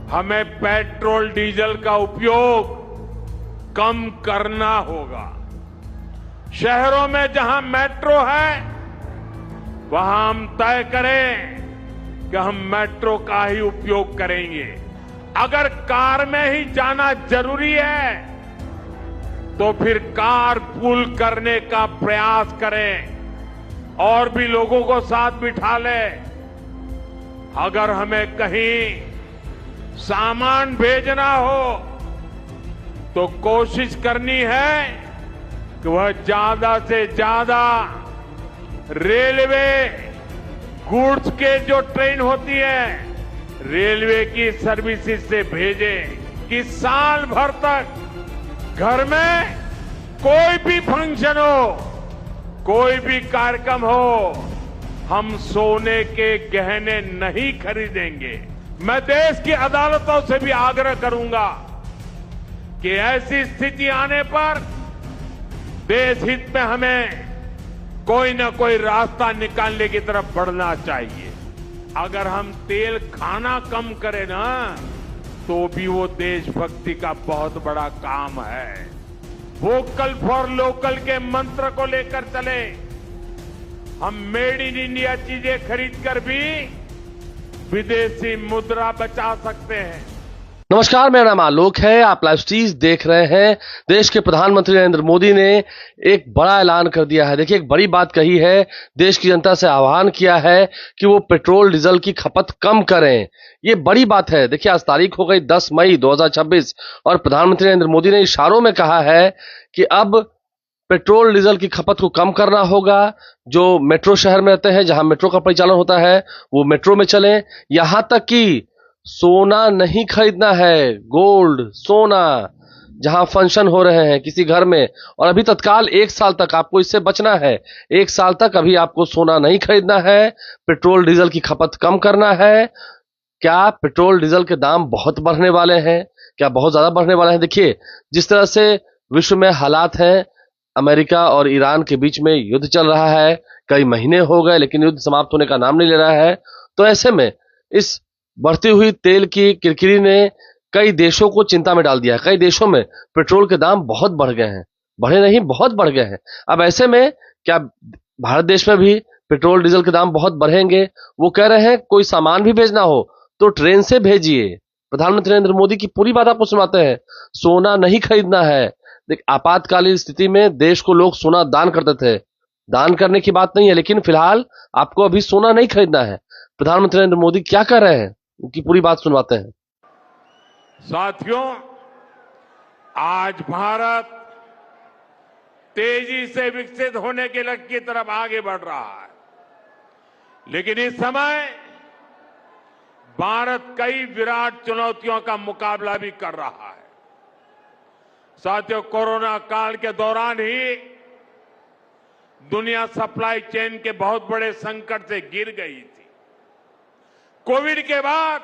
हमें petrol diesel का उपयोग कम करना होगा। शहरों में जहां मेट्रो है वहां हम तय करें कि हम मेट्रो का ही उपयोग करेंगे। अगर कार में ही जाना जरूरी है तो फिर कार पूल करने का प्रयास करें और भी लोगों को साथ बिठा लें। अगर हमें कहीं सामान भेजना हो तो कोशिश करनी है कि वह ज्यादा से ज्यादा रेलवे गुड्स के जो ट्रेन होती है रेलवे की सर्विसेज से भेजें कि साल भर तक घर में कोई भी फंक्शन हो, कोई भी कार्यक्रम हो, हम सोने के गहने नहीं खरीदेंगे। मैं देश की अदालतों से भी आग्रह करूंगा कि ऐसी स्थिति आने पर देश हित में हमें कोई न कोई रास्ता निकालने की तरफ बढ़ना चाहिए। अगर हम तेल खाना कम करें ना तो भी वो देशभक्ति का बहुत बड़ा काम है। वोकल फॉर लोकल के मंत्र को लेकर चले। हम मेड इन इंडिया चीजें खरीदकर भी विदेशी मुद्रा बचा सकते हैं। नमस्कार, मेरा नाम आलोक है। आप लाइव स्ट्रीज देख रहे हैं। देश के प्रधानमंत्री नरेंद्र मोदी ने एक बड़ा ऐलान कर दिया है। देखिए, एक बड़ी बात कही है, देश की जनता से आह्वान किया है कि वो पेट्रोल डीजल की खपत कम करें। ये बड़ी बात है। देखिए, आज तारीख हो गई 10 मई 2026 और प्रधानमंत्री नरेंद्र मोदी ने इशारों में कहा है कि अब पेट्रोल डीजल की खपत को कम करना होगा। जो मेट्रो शहर में रहते हैं, जहां मेट्रो का परिचालन होता है, वो मेट्रो में चलें। यहां तक कि सोना नहीं खरीदना है, गोल्ड सोना, जहां फंक्शन हो रहे हैं किसी घर में, और अभी तत्काल 1 साल तक आपको इससे बचना है। 1 साल तक अभी आपको सोना नहीं खरीदना है, पेट्रोल डीजल की खपत कम करना है। क्या पेट्रोल डीजल के दाम बहुत बढ़ने वाले हैं? क्या बहुत ज्यादा बढ़ने वाले हैं? देखिए, जिस तरह से विश्व में हालात हैं, अमेरिका और ईरान के बीच में युद्ध चल रहा है, कई महीने हो गए लेकिन युद्ध समाप्त होने का नाम नहीं ले रहा है। तो ऐसे में इस बढ़ती हुई तेल की किरकिरी ने कई देशों को चिंता में डाल दिया है। कई देशों में पेट्रोल के दाम बहुत बढ़ गए हैं, बढ़े नहीं, बहुत बढ़ गए हैं। अब ऐसे में क्या भारत देश में भी पेट्रोल डीजल के दाम बहुत बढ़ेंगे? वो कह रहे हैं कोई सामान भी भेजना हो तो ट्रेन से भेजिए। प्रधानमंत्री नरेंद्र मोदी की पूरी बात आपको सुनाते हैं। सोना नहीं खरीदना है। देख, आपातकालीन स्थिति में देश को लोग सोना दान करते थे, दान करने की बात नहीं है, लेकिन फिलहाल आपको अभी सोना नहीं खरीदना है। प्रधानमंत्री नरेंद्र मोदी क्या कर रहे हैं, उनकी पूरी बात सुनवाते हैं। साथियों, आज भारत तेजी से विकसित होने के लक्ष्य की तरफ आगे बढ़ रहा है, लेकिन इस समय भारत कई विराट चुनौतियों का मुकाबला भी कर रहा है। साथियों, कोरोना काल के दौरान ही दुनिया सप्लाई चेन के बहुत बड़े संकट से गिर गई थी। कोविड के बाद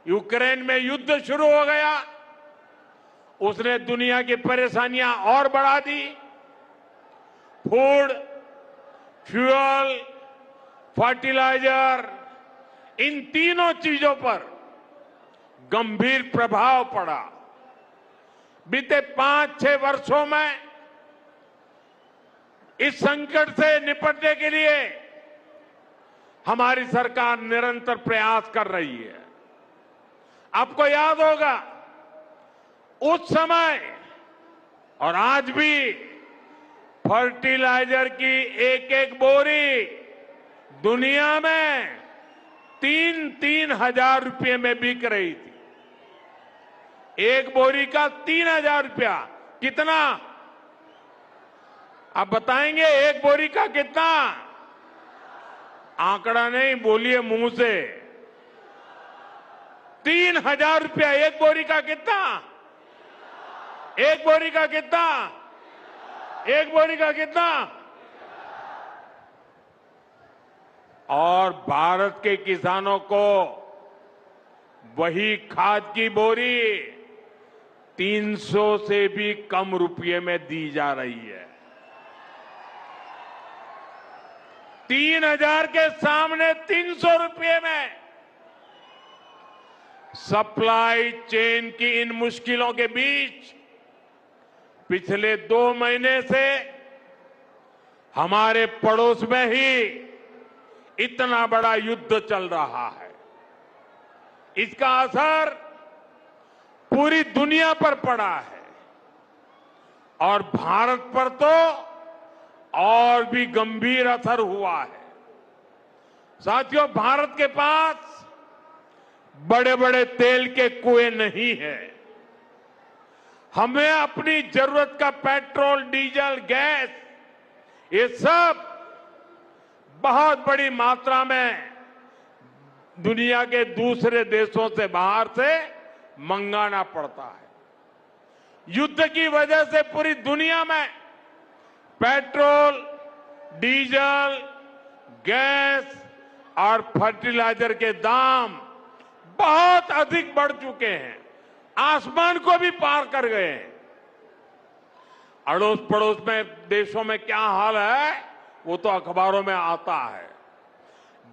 यूक्रेन में युद्ध शुरू हो गया, उसने दुनिया की परेशानियां और बढ़ा दी। फूड, फ्यूल, फर्टिलाइजर, इन तीनों चीजों पर गंभीर प्रभाव पड़ा। बीते 5-6 वर्षों में इस संकट से निपटने के लिए हमारी सरकार निरंतर प्रयास कर रही है। आपको याद होगा, उस समय और आज भी फर्टिलाइजर की एक बोरी दुनिया में 3-3 हजार रुपये में बिक रही थी। एक बोरी का 3,000 रुपया। कितना? आप बताएंगे एक बोरी का कितना? आंकड़ा नहीं, बोलिए मुंह से। 3,000 रुपया एक बोरी का। कितना? एक बोरी का कितना? एक बोरी का कितना? और भारत के किसानों को वही खाद की बोरी 300 से भी कम रुपये में दी जा रही है। 3,000 के सामने 300 रुपये में सप्लाई चेन की इन मुश्किलों के बीच पिछले 2 महीने से हमारे पड़ोस में ही इतना बड़ा युद्ध चल रहा है। इसका असर पूरी दुनिया पर पड़ा है और भारत पर तो और भी गंभीर असर हुआ है। साथियों, भारत के पास बड़े बड़े तेल के कुएं नहीं है। हमें अपनी जरूरत का पेट्रोल, डीजल, गैस, ये सब बहुत बड़ी मात्रा में दुनिया के दूसरे देशों से, बाहर से मंगाना पड़ता है। युद्ध की वजह से पूरी दुनिया में पेट्रोल, डीजल, गैस और फर्टिलाइजर के दाम बहुत अधिक बढ़ चुके हैं, आसमान को भी पार कर गए हैं। अड़ोस पड़ोस में देशों में क्या हाल है वो तो अखबारों में आता है।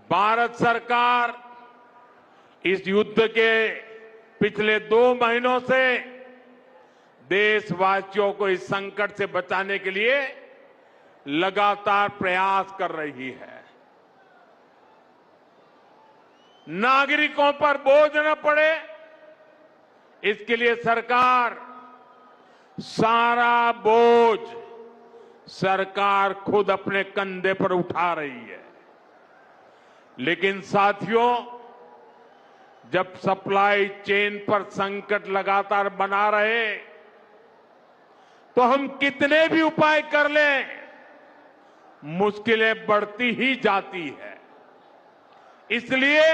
भारत सरकार इस युद्ध के पिछले 2 महीनों से देशवासियों को इस संकट से बचाने के लिए लगातार प्रयास कर रही है। नागरिकों पर बोझ न पड़े, इसके लिए सरकार सारा बोझ सरकार खुद अपने कंधे पर उठा रही है। लेकिन साथियों, जब सप्लाई चेन पर संकट लगातार बना रहे तो हम कितने भी उपाय कर लें, मुश्किलें बढ़ती ही जाती है। इसलिए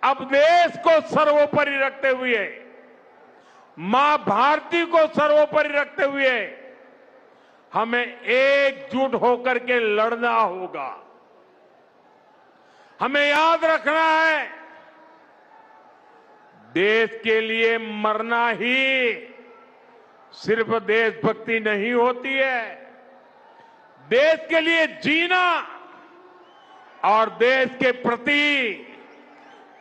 अब देश को सर्वोपरि रखते हुए, मां भारती को सर्वोपरि रखते हुए हमें एकजुट होकर के लड़ना होगा। हमें याद रखना है, देश के लिए मरना ही सिर्फ देशभक्ति नहीं होती है। देश के लिए जीना और देश के प्रति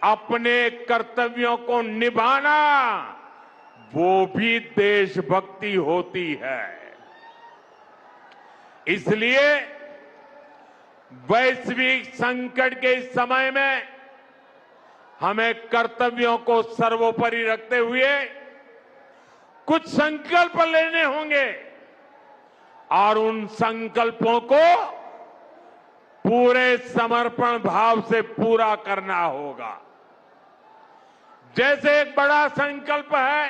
अपने कर्तव्यों को निभाना, वो भी देशभक्ति होती है। इसलिए वैश्विक संकट के इस समय में हमें कर्तव्यों को सर्वोपरि रखते हुए कुछ संकल्प लेने होंगे और उन संकल्पों को पूरे समर्पण भाव से पूरा करना होगा। जैसे एक बड़ा संकल्प है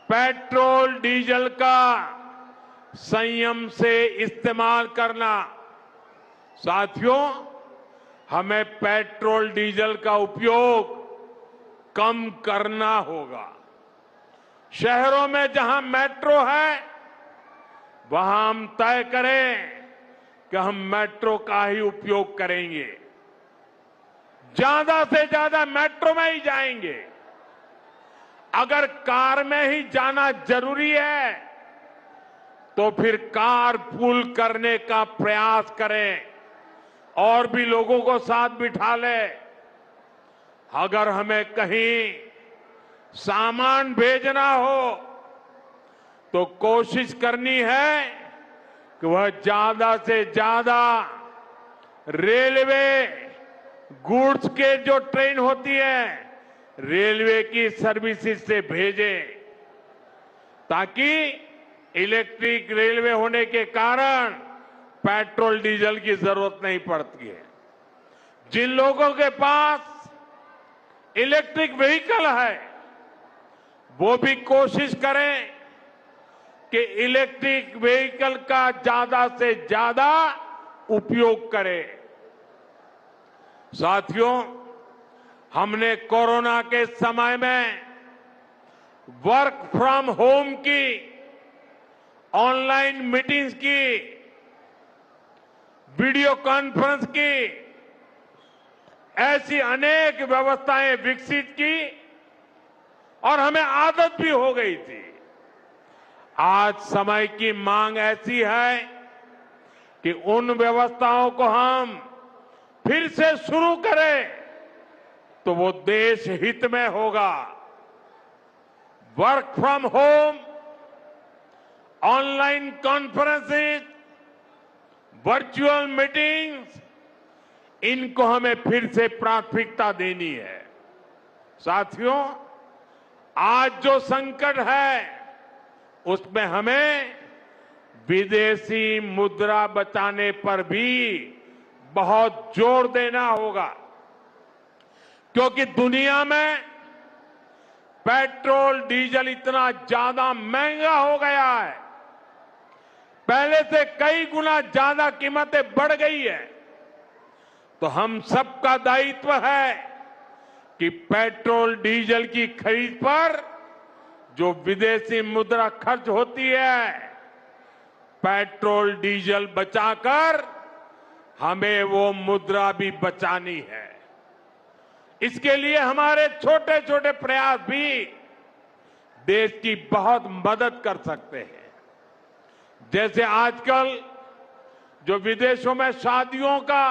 पेट्रोल डीजल का संयम से इस्तेमाल करना। साथियों, हमें पेट्रोल डीजल का उपयोग कम करना होगा। शहरों में जहां मेट्रो है वहां हम तय करें कि हम मेट्रो का ही उपयोग करेंगे, ज्यादा से ज्यादा मेट्रो में ही जाएंगे। अगर कार में ही जाना जरूरी है तो फिर कार पूल करने का प्रयास करें और भी लोगों को साथ बिठा ले। अगर हमें कहीं सामान भेजना हो तो कोशिश करनी है कि वह ज्यादा से ज्यादा रेलवे गुड्स के जो ट्रेन होती है रेलवे की सर्विसेज से भेजे, ताकि इलेक्ट्रिक रेलवे होने के कारण पेट्रोल डीजल की जरूरत नहीं पड़ती है। जिन लोगों के पास इलेक्ट्रिक व्हीकल है वो भी कोशिश करें कि इलेक्ट्रिक व्हीकल का ज्यादा से ज्यादा उपयोग करें। साथियों, हमने कोरोना के समय में वर्क फ्रॉम होम की, ऑनलाइन मीटिंग्स की, वीडियो कॉन्फ्रेंस की, ऐसी अनेक व्यवस्थाएं विकसित की और हमें आदत भी हो गई थी। आज समय की मांग ऐसी है कि उन व्यवस्थाओं को हम फिर से शुरू करें, तो वो देश हित में होगा। Work from home, online conferences, virtual meetings, इनको हमें फिर से प्राथमिकता देनी है। साथियों, आज जो संकट है उसमें हमें विदेशी मुद्रा बचाने पर भी बहुत जोर देना होगा, क्योंकि दुनिया में पेट्रोल डीजल इतना ज्यादा महंगा हो गया है, पहले से कई गुना ज्यादा कीमतें बढ़ गई है। तो हम सबका दायित्व है कि पेट्रोल डीजल की खरीद पर जो विदेशी मुद्रा खर्च होती है, पेट्रोल डीजल बचाकर हमें वो मुद्रा भी बचानी है। इसके लिए हमारे छोटे छोटे प्रयास भी देश की बहुत मदद कर सकते हैं। जैसे आजकल जो विदेशों में शादियों का,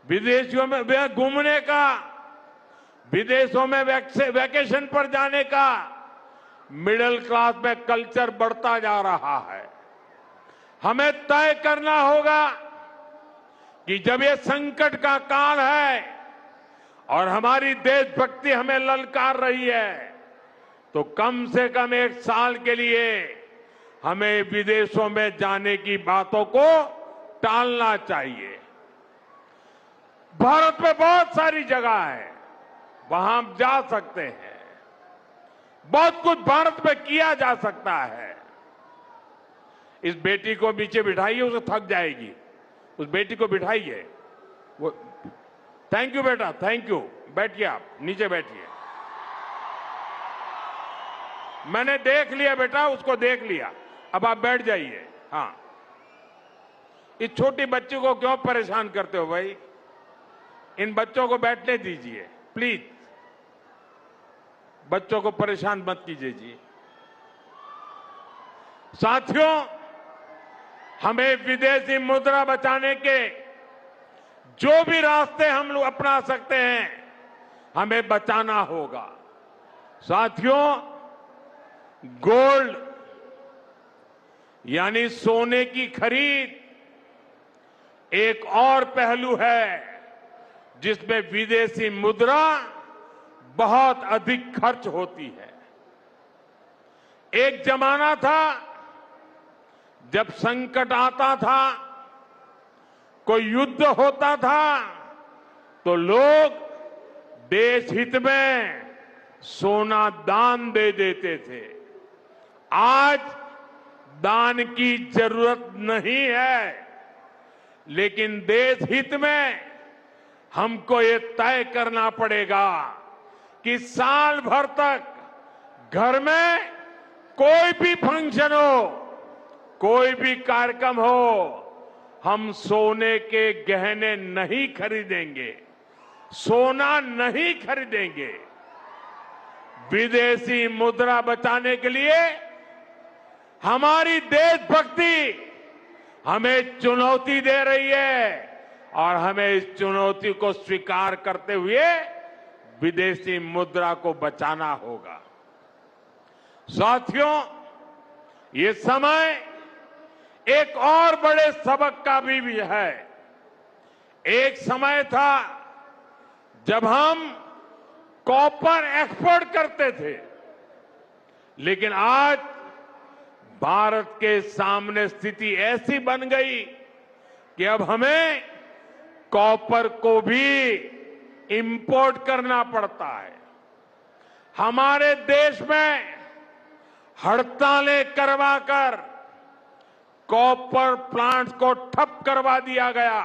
विदेशों में घूमने का, विदेशों में वैकेशन पर जाने का मिडिल क्लास में कल्चर बढ़ता जा रहा है। हमें तय करना होगा कि जब ये संकट का काल है और हमारी देशभक्ति हमें ललकार रही है, तो कम से कम 1 साल के लिए हमें विदेशों में जाने की बातों को टालना चाहिए। भारत में बहुत सारी जगह है, वहां हम जा सकते हैं। बहुत कुछ भारत में किया जा सकता है। इस बेटी को नीचे बिठाइए, उसे थक जाएगी। उस बेटी को बिठाइए। वो थैंक यू बेटा, थैंक यू। बैठिए, आप नीचे बैठिए। मैंने देख लिया बेटा, उसको देख लिया, अब आप बैठ जाइए। हाँ, इस छोटी बच्ची को क्यों परेशान करते हो भाई? इन बच्चों को बैठने दीजिए प्लीज। बच्चों को परेशान मत कीजिए जी। साथियों, हमें विदेशी मुद्रा बचाने के जो भी रास्ते हम लोग अपना सकते हैं, हमें बचाना होगा। साथियों, गोल्ड यानी सोने की खरीद एक और पहलू है जिसमें विदेशी मुद्रा बहुत अधिक खर्च होती है। एक जमाना था जब संकट आता था, कोई युद्ध होता था, तो लोग देश हित में सोना दान दे देते थे। आज दान की जरूरत नहीं है, लेकिन देश हित में हमको ये तय करना पड़ेगा कि साल भर तक घर में कोई भी फंक्शन हो, कोई भी कार्यक्रम हो, हम सोने के गहने नहीं खरीदेंगे, सोना नहीं खरीदेंगे। विदेशी मुद्रा बचाने के लिए हमारी देशभक्ति हमें चुनौती दे रही है और हमें इस चुनौती को स्वीकार करते हुए विदेशी मुद्रा को बचाना होगा। साथियों, ये समय एक और बड़े सबक का भी है। एक समय था जब हम कॉपर एक्सपोर्ट करते थे, लेकिन आज भारत के सामने स्थिति ऐसी बन गई कि अब हमें कॉपर को भी इंपोर्ट करना पड़ता है। हमारे देश में हड़तालें करवाकर कॉपर प्लांट्स को ठप करवा दिया गया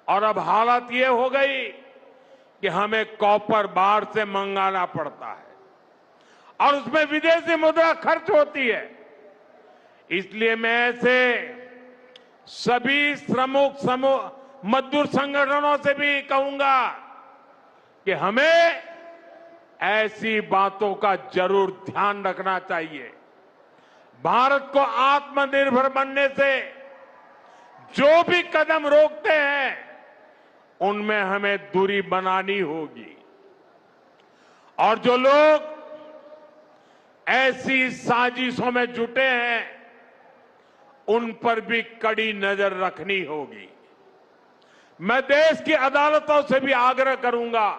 और अब हालत ये हो गई कि हमें कॉपर बाहर से मंगाना पड़ता है और उसमें विदेशी मुद्रा खर्च होती है। इसलिए मैं ऐसे सभी श्रमिक समूह मजदूर संगठनों से भी कहूंगा कि हमें ऐसी बातों का जरूर ध्यान रखना चाहिए। भारत को आत्मनिर्भर बनने से जो भी कदम रोकते हैं, उनमें हमें दूरी बनानी होगी। और जो लोग ऐसी साजिशों में जुटे हैं, उन पर भी कड़ी नजर रखनी होगी। मैं देश की अदालतों से भी आग्रह करूंगा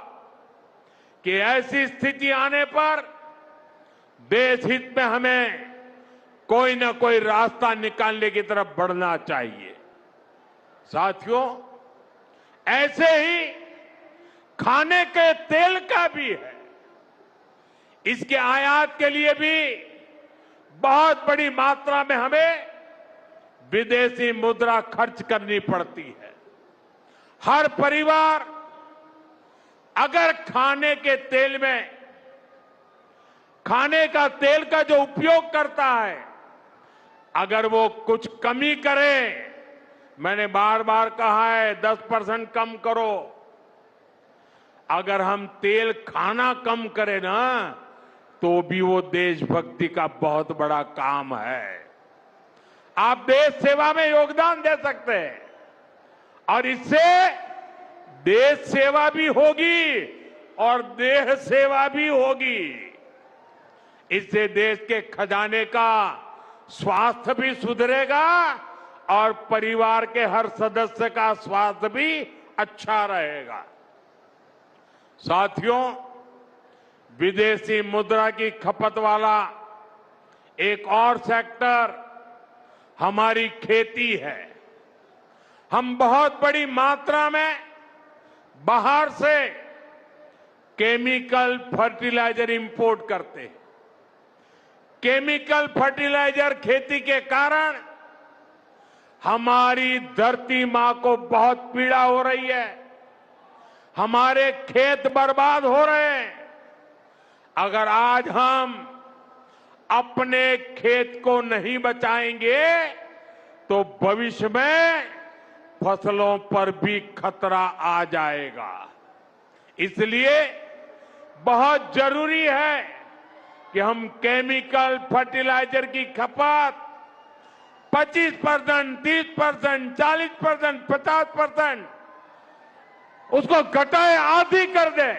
कि ऐसी स्थिति आने पर देश हित में हमें कोई ना कोई रास्ता निकालने की तरफ बढ़ना चाहिए। साथियों, ऐसे ही खाने के तेल का भी है। इसके आयात के लिए भी बहुत बड़ी मात्रा में हमें विदेशी मुद्रा खर्च करनी पड़ती है। हर परिवार अगर खाने के तेल में खाने का तेल का जो उपयोग करता है, अगर वो कुछ कमी करे, मैंने बार बार कहा है 10% कम करो। अगर हम तेल खाना कम करें ना, तो भी वो देशभक्ति का बहुत बड़ा काम है। आप देश सेवा में योगदान दे सकते हैं और इससे देश सेवा भी होगी और देह सेवा भी होगी। इससे देश के खजाने का स्वास्थ्य भी सुधरेगा और परिवार के हर सदस्य का स्वास्थ्य भी अच्छा रहेगा। साथियों, विदेशी मुद्रा की खपत वाला एक और सेक्टर हमारी खेती है। हम बहुत बड़ी मात्रा में बाहर से केमिकल फर्टिलाइजर इंपोर्ट करते हैं। केमिकल फर्टिलाइजर खेती के कारण हमारी धरती मां को बहुत पीड़ा हो रही है। हमारे खेत बर्बाद हो रहे हैं। अगर आज हम अपने खेत को नहीं बचाएंगे तो भविष्य में फसलों पर भी खतरा आ जाएगा। इसलिए बहुत जरूरी है कि हम केमिकल फर्टिलाइजर की खपत 25%, 30%, 40%, 50% उसको घटाए, आधी कर दें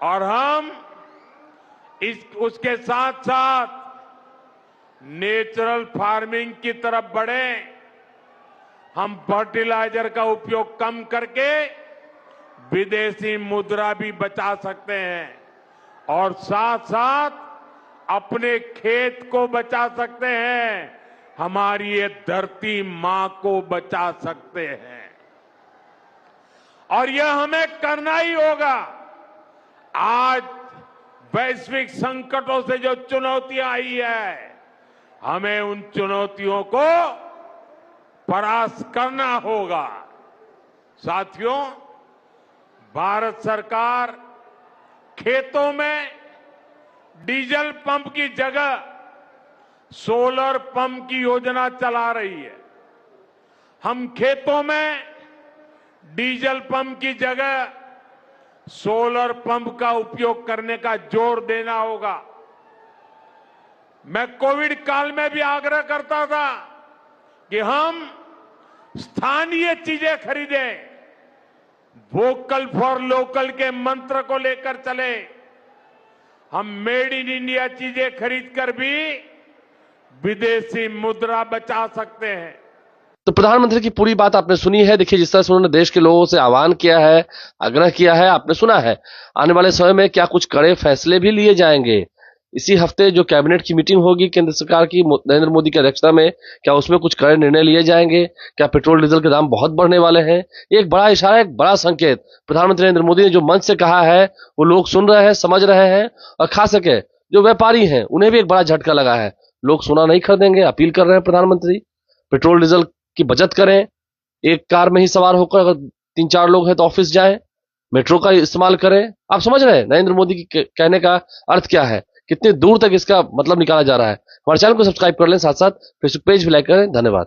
और हम उसके साथ साथ नेचुरल फार्मिंग की तरफ बढ़े। हम फर्टिलाइजर का उपयोग कम करके विदेशी मुद्रा भी बचा सकते हैं और साथ साथ अपने खेत को बचा सकते हैं, हमारी ये धरती मां को बचा सकते हैं। और यह हमें करना ही होगा। आज वैश्विक संकटों से जो चुनौतियां आई है, हमें उन चुनौतियों को परास्त करना होगा। साथियों, भारत सरकार खेतों में डीजल पंप की जगह सोलर पंप की योजना चला रही है। हम खेतों में डीजल पंप की जगह सोलर पंप का उपयोग करने का जोर देना होगा। मैं कोविड काल में भी आग्रह करता था कि हम स्थानीय चीजें खरीदें, वोकल फॉर लोकल के मंत्र को लेकर चले। हम मेड इन इंडिया चीजें खरीदकर भी विदेशी मुद्रा बचा सकते हैं। तो प्रधानमंत्री की पूरी बात आपने सुनी है। देखिए, जिस तरह से उन्होंने देश के लोगों से आह्वान किया है, आग्रह किया है, आपने सुना है। आने वाले समय में क्या कुछ कड़े फैसले भी लिए जाएंगे। इसी हफ्ते जो कैबिनेट की मीटिंग होगी केंद्र सरकार की, नरेंद्र मोदी की अध्यक्षता में, क्या उसमें कुछ कड़े निर्णय लिए जाएंगे? क्या पेट्रोल डीजल के दाम बहुत बढ़ने वाले हैं? एक बड़ा इशारा, एक बड़ा संकेत प्रधानमंत्री नरेंद्र मोदी ने जो मंच से कहा है, वो लोग सुन रहे हैं, समझ रहे हैं। और खास करके जो व्यापारी हैं, उन्हें भी एक बड़ा झटका लगा है। लोग सोना नहीं खरीदेंगे, अपील कर रहे हैं प्रधानमंत्री। पेट्रोल डीजल की बचत करें, एक कार में ही सवार होकर अगर 3-4 लोग हैं तो ऑफिस जाएं, मेट्रो का इस्तेमाल करें। आप समझ रहे हैं नरेंद्र मोदी के कहने का अर्थ क्या है, कितने दूर तक इसका मतलब निकाला जा रहा है। हमारे चैनल को सब्सक्राइब कर लें, साथ साथ फेसबुक पेज भी लाइक करें। धन्यवाद।